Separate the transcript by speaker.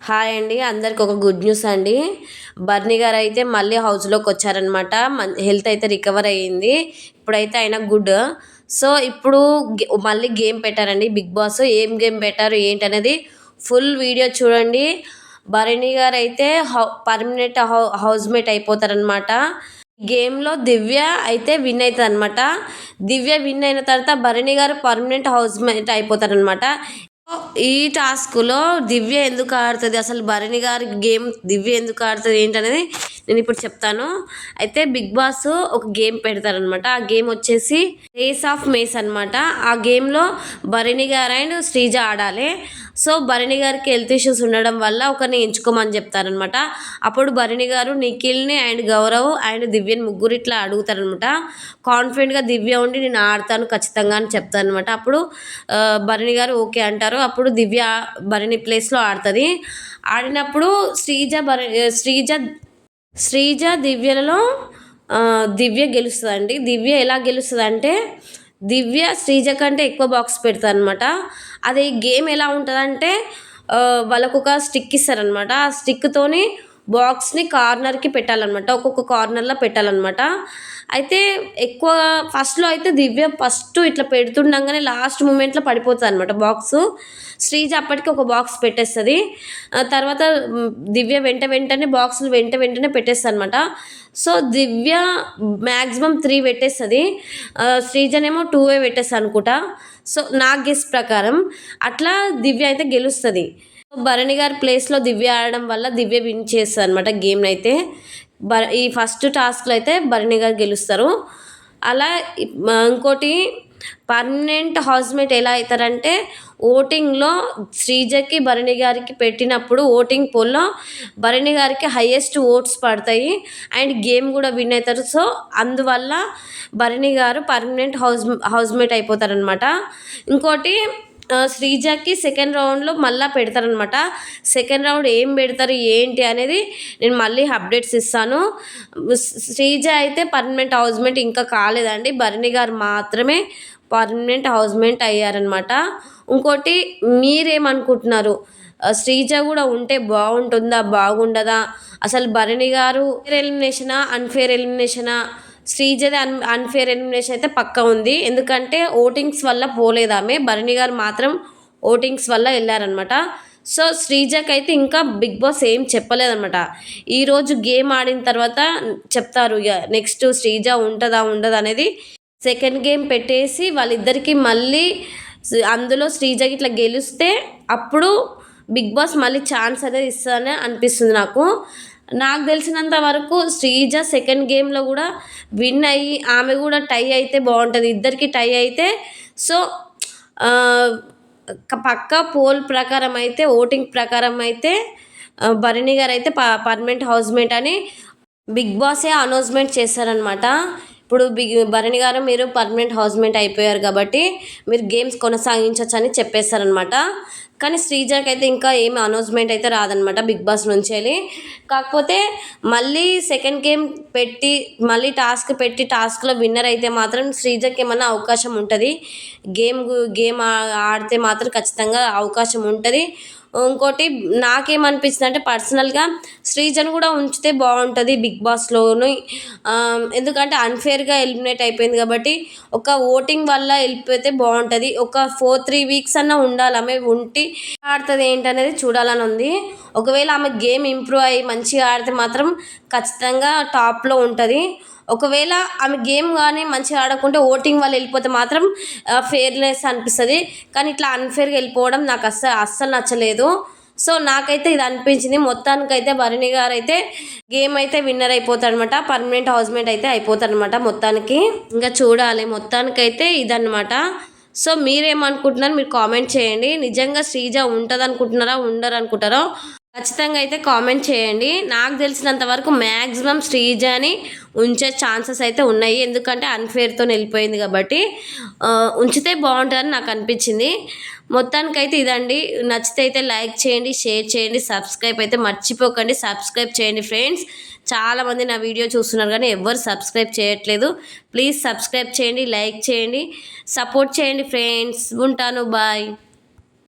Speaker 1: Hi అండి, అందరికి ఒక గుడ్ న్యూస్ అండి. బర్నీ గారు అయితే మళ్ళీ హౌస్లోకి వచ్చారనమాట. హెల్త్ అయితే రికవర్ అయ్యింది. ఇప్పుడైతే ఆయన గుడ్. సో ఇప్పుడు మళ్ళీ గేమ్ పెట్టారండి బిగ్ బాస్. ఏం గేమ్ పెట్టారు ఏంటనేది ఫుల్ వీడియో చూడండి. భరణి గారు అయితే పర్మనెంట్ హౌస్ మేట్ అయిపోతారనమాట. గేమ్లో దివ్య అయితే విన్ అవుతుంది అనమాట. దివ్య విన్ అయిన తర్వాత Bharani garu permanent house mate అయిపోతారనమాట. ఈ టాస్క్లో దివ్య ఎందుకు ఆడుతుంది, అసలు భరణి గారి గేమ్ దివ్య ఎందుకు ఆడుతుంది ఏంటనేది నేను ఇప్పుడు చెప్తాను. అయితే బిగ్ బాస్ ఒక గేమ్ పెడతారనమాట. ఆ గేమ్ వచ్చేసి రేస్ ఆఫ్ మేస్ అనమాట. ఆ గేమ్లో భరణి గారు అండ్ శ్రీజ ఆడాలి. సో భరణి గారికి హెల్త్ ఇష్యూస్ ఉండడం వల్ల ఒకరిని ఎంచుకోమని చెప్తారనమాట. అప్పుడు భరణి గారు నిఖిల్ని అండ్ గౌరవ్ అండ్ దివ్యని ముగ్గురు ఇట్లా అడుగుతారనమాట. కాన్ఫిడెంట్గా దివ్య ఉండి నేను ఆడతాను ఖచ్చితంగా అని చెప్తాను అనమాట. అప్పుడు భరణి గారు ఓకే అంటారు. అప్పుడు దివ్య భరణి ప్లేస్లో ఆడుతుంది. ఆడినప్పుడు శ్రీజ దివ్యలలో దివ్య గెలుస్తుందండి. దివ్య ఎలా గెలుస్తుంది అంటే దివ్య శ్రీజ కంటే ఎక్కువ బాక్స్ పెడతారు అనమాట. అది గేమ్ ఎలా ఉంటుందంటే వాళ్ళకు ఒక స్టిక్ ఇస్తారనమాట. ఆ స్టిక్తోని బాక్స్ని కార్నర్కి పెట్టాలన్నమాట. ఒక్కొక్క కార్నర్లో పెట్టాలన్నమాట. అయితే ఎక్కువ ఫస్ట్లో అయితే దివ్య ఫస్ట్ ఇట్లా పెడుతుండగానే లాస్ట్ మూమెంట్లో పడిపోతుంది అనమాట బాక్స్. శ్రీజ అప్పటికి ఒక బాక్స్ పెట్టేస్తుంది. తర్వాత దివ్య వెంటనే బాక్సులు వెంటనే పెట్టేస్తుంది అనమాట. సో దివ్య మ్యాక్సిమం 3 పెట్టేస్తుంది, శ్రీజనేమో 2 పెట్టేస్తుంది అనుకుంటా. సో నా గెస్ ప్రకారం అట్లా దివ్య అయితే గెలుస్తుంది. భరణి గారి ప్లేస్లో దివ్య ఆడడం వల్ల దివ్య విన్ చేస్తుంది అనమాట గేమ్ని. అయితే ఈ ఫస్ట్ టాస్క్లో అయితే భరణి గారు గెలుస్తారు. అలా ఇంకోటి పర్మనెంట్ హౌస్మేట్ ఎలా అవుతారంటే ఓటింగ్లో శ్రీజకి భరణి గారికి పెట్టినప్పుడు ఓటింగ్ పోల్లో భరణి గారికి హైయెస్ట్ ఓట్స్ పడతాయి అండ్ గేమ్ కూడా విన్ అవుతారు. సో అందువల్ల భరణి గారు పర్మనెంట్ హౌస్మేట్ అయిపోతారనమాట. ఇంకోటి శ్రీజకి సెకండ్ రౌండ్లో మళ్ళీ పెడతారనమాట. సెకండ్ రౌండ్ ఏం పెడతారు ఏంటి అనేది నేను మళ్ళీ అప్డేట్స్ ఇస్తాను. శ్రీజ అయితే పర్మనెంట్ హౌస్మేట్ ఇంకా కాలేదండి. భరణి గారు మాత్రమే పర్మనెంట్ హౌస్మేట్ అయ్యారనమాట. ఇంకోటి మీరేమనుకుంటున్నారు, శ్రీజ కూడా ఉంటే బాగుంటుందా బాగుండదా, అసలు Bharani garu ఎలిమినేషనా unfair ఎలిమినేషనా? శ్రీజది unfair elimination అయితే పక్క ఉంది. ఎందుకంటే ఓటింగ్స్ వల్ల పోలేదు ఆమె. భరణి గారు మాత్రం ఓటింగ్స్ వల్ల వెళ్ళారనమాట. సో శ్రీజకి అయితే ఇంకా బిగ్ బాస్ ఏం చెప్పలేదన్నమాట. ఈరోజు గేమ్ ఆడిన తర్వాత చెప్తారు ఇక నెక్స్ట్ శ్రీజ ఉంటుందా ఉండదా అనేది. సెకండ్ గేమ్ పెట్టేసి వాళ్ళిద్దరికి మళ్ళీ అందులో శ్రీజకి ఇట్లా గెలిస్తే అప్పుడు బిగ్ బాస్ మళ్ళీ ఛాన్స్ అనేది ఇస్తుందని అనిపిస్తుంది నాకు తెలిసినంత వరకు. శ్రీజ సెకండ్ గేమ్లో కూడా విన్ అయ్యి ఆమె కూడా టై అయితే బాగుంటుంది, ఇద్దరికి టై అయితే. సో పక్క పోల్ ప్రకారం అయితే ఓటింగ్ ప్రకారం అయితే భరణి గారు అయితే పర్మనెంట్ హౌస్మేట్ అని బిగ్ బాసే అనౌన్స్మెంట్ చేశారనమాట. ఇప్పుడు భరణి గారు మీరు పర్మనెంట్ హౌస్మేట్ అయిపోయారు కాబట్టి మీరు గేమ్స్ కొనసాగించవచ్చు అని చెప్పేస్తారనమాట. కానీ శ్రీజకి అయితే ఇంకా ఏమి అనౌన్స్మెంట్ అయితే రాదనమాట బిగ్ బాస్ నుంచి వెళ్ళి. కాకపోతే మళ్ళీ సెకండ్ గేమ్ పెట్టి మళ్ళీ టాస్క్ పెట్టి టాస్క్లో విన్నర్ అయితే మాత్రం శ్రీజకి ఏమన్నా అవకాశం ఉంటుంది. గేమ్ ఆడితే మాత్రం ఖచ్చితంగా అవకాశం ఉంటుంది. ఇంకోటి నాకేమనిపిస్తుంది అంటే పర్సనల్గా శ్రీజను కూడా ఉంచితే బాగుంటుంది బిగ్ బాస్లోని. ఎందుకంటే అన్ఫేర్గా ఎలిమినేట్ అయిపోయింది కాబట్టి ఒక ఓటింగ్ వల్ల వెళ్ళిపోతే బాగుంటుంది. ఒక 4-3 వీక్స్ అన్నా ఉండాలి ఆమె. ఉండి ఆడుతుంది ఏంటనేది చూడాలని ఉంది. ఒకవేళ ఆమె గేమ్ ఇంప్రూవ్ అయ్యి మంచిగా ఆడితే మాత్రం ఖచ్చితంగా టాప్లో ఉంటుంది. ఒకవేళ ఆమె గేమ్ కానీ మంచిగా ఆడకుంటే ఓటింగ్ వల్ల వెళ్ళిపోతే మాత్రం ఫేర్నెస్ అనిపిస్తుంది. కానీ ఇట్లా అన్ఫేర్గా వెళ్ళిపోవడం నాకు అస్సలు నచ్చలేదు. సో నాకైతే ఇది అనిపించింది. మొత్తానికైతే భరణి గారు అయితే గేమ్ అయితే విన్నర్ అయిపోతాడనమాట, పర్మనెంట్ హౌస్మేట్ అయితే అయిపోతాడనమాట మొత్తానికి. ఇంకా చూడాలి. మొత్తానికైతే ఇదన్నమాట. సో మీరేమనుకుంటున్నారు మీరు కామెంట్ చేయండి. నిజంగా శ్రీజ ఉంటుంది అనుకుంటున్నారా ఉండరు అనుకుంటారో ఖచ్చితంగా అయితే కామెంట్ చేయండి. నాకు తెలిసినంత వరకు మ్యాక్సిమం శ్రీజని ఉంచే ఛాన్సెస్ అయితే ఉన్నాయి. ఎందుకంటే అన్ఫేర్తో వెళ్ళిపోయింది కాబట్టి ఉంచితే బాగుంటుందని నాకు అనిపించింది. మొత్తానికైతే ఇదండి. నచ్చితే అయితే లైక్ చేయండి, షేర్ చేయండి, సబ్స్క్రైబ్ అయితే మర్చిపోకండి. సబ్స్క్రైబ్ చేయండి ఫ్రెండ్స్. చాలామంది నా వీడియో చూస్తున్నారు కానీ ఎవ్వరు సబ్స్క్రైబ్ చేయట్లేదు. ప్లీజ్ సబ్స్క్రైబ్ చేయండి, లైక్ చేయండి, సపోర్ట్ చేయండి ఫ్రెండ్స్. ఉంటాను, బాయ్.